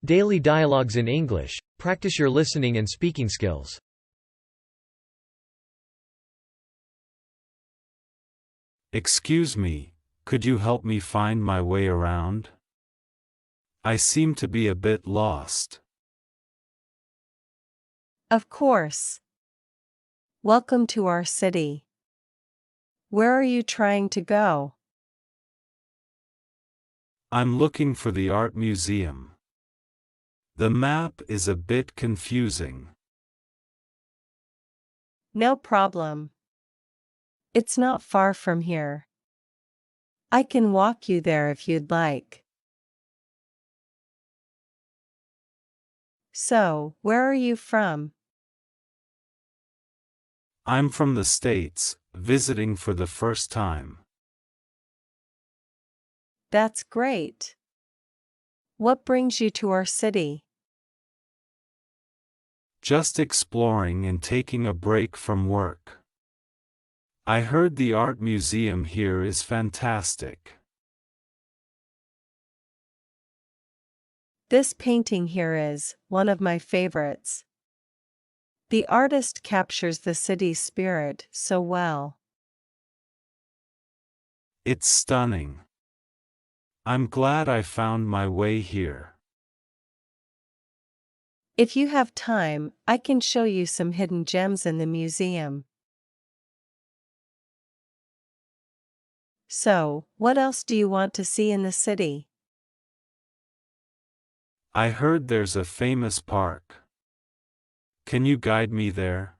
Daily dialogues in English. Practice your listening and speaking skills. Excuse me, could you help me find my way around? I seem to be a bit lost. Of course. Welcome to our city. Where are you trying to go? I'm looking for the art museum. The map is a bit confusing. No problem. It's not far from here. I can walk you there if you'd like. So, where are you from? I'm from the States, visiting for the first time. That's great. What brings you to our city? Just exploring and taking a break from work. I heard the art museum here is fantastic. This painting here is one of my favorites. The artist captures the city's spirit so well. It's stunning. I'm glad I found my way here. If you have time, I can show you some hidden gems in the museum. So, what else do you want to see in the city? I heard there's a famous park. Can you guide me there?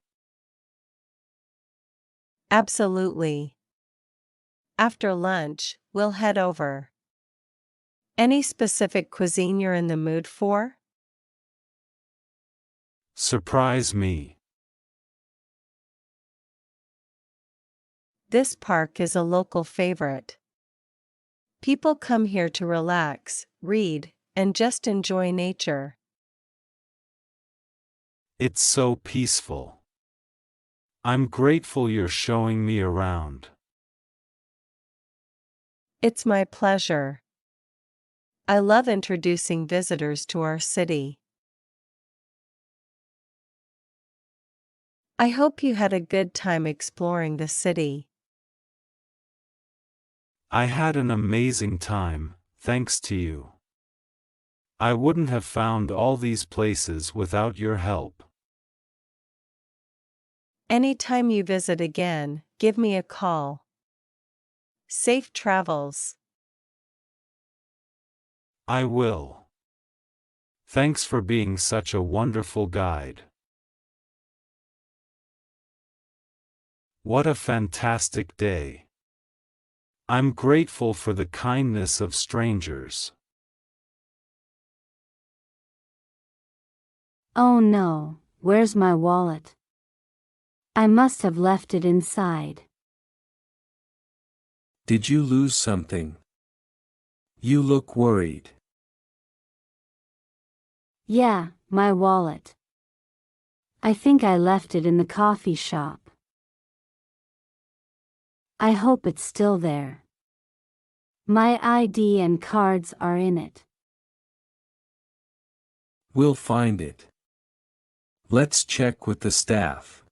Absolutely. After lunch, we'll head over. Any specific cuisine you're in the mood for? Surprise me. This park is a local favorite. People come here to relax, read, and just enjoy nature. It's so peaceful. I'm grateful you're showing me around. It's my pleasure. I love introducing visitors to our city. I hope you had a good time exploring the city. I had an amazing time, thanks to you. I wouldn't have found all these places without your help. Anytime you visit again, give me a call. Safe travels. I will. Thanks for being such a wonderful guide. What a fantastic day. I'm grateful for the kindness of strangers. Oh no, where's my wallet? I must have left it inside. Did you lose something? You look worried. Yeah, my wallet. I think I left it in the coffee shop. I hope it's still there. My ID and cards are in it. We'll find it. Let's check with the staff.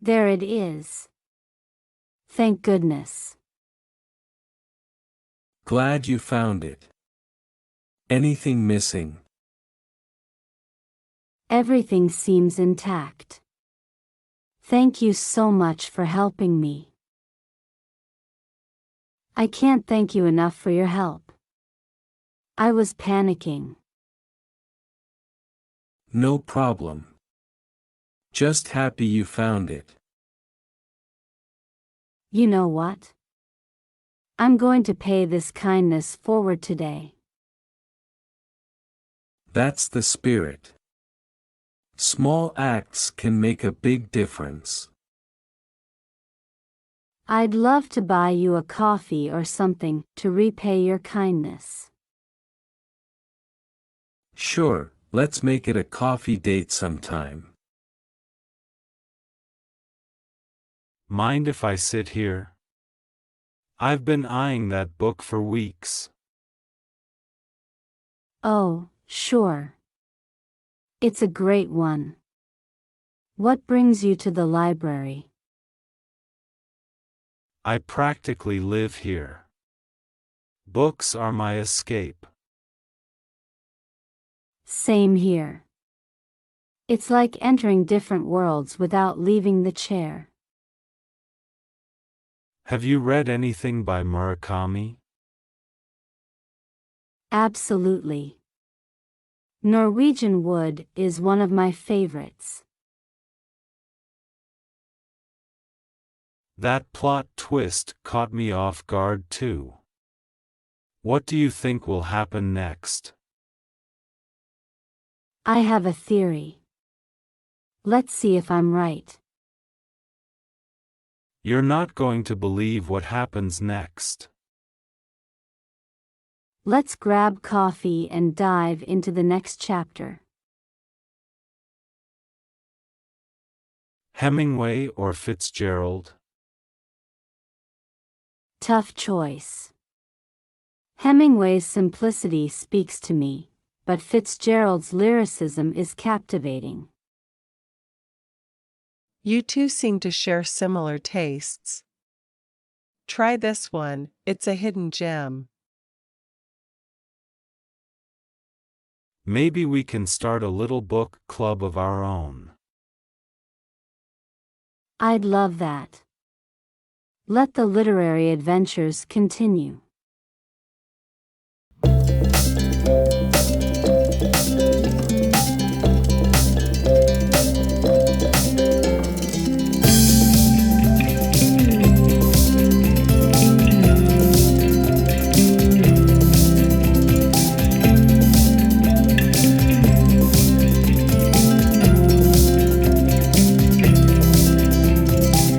There it is. Thank goodness. Glad you found it. Anything missing? Everything seems intact. Thank you so much for helping me. I can't thank you enough for your help. I was panicking. No problem. Just happy you found it. You know what? I'm going to pay this kindness forward today. That's the spirit. Small acts can make a big difference. I'd love to buy you a coffee or something to repay your kindness. Sure, let's make it a coffee date sometime. Mind if I sit here? I've been eyeing that book for weeks. Oh, sure. It's a great one. What brings you to the library? I practically live here. Books are my escape. Same here. It's like entering different worlds without leaving the chair. Have you read anything by Murakami? Absolutely. Norwegian Wood is one of my favorites. That plot twist caught me off guard too. What do you think will happen next? I have a theory. Let's see if I'm right. You're not going to believe what happens next. Let's grab coffee and dive into the next chapter. Hemingway or Fitzgerald? Tough choice. Hemingway's simplicity speaks to me, but Fitzgerald's lyricism is captivating. You two seem to share similar tastes. Try this one, it's a hidden gem. Maybe we can start a little book club of our own. I'd love that. Let the literary adventures continue.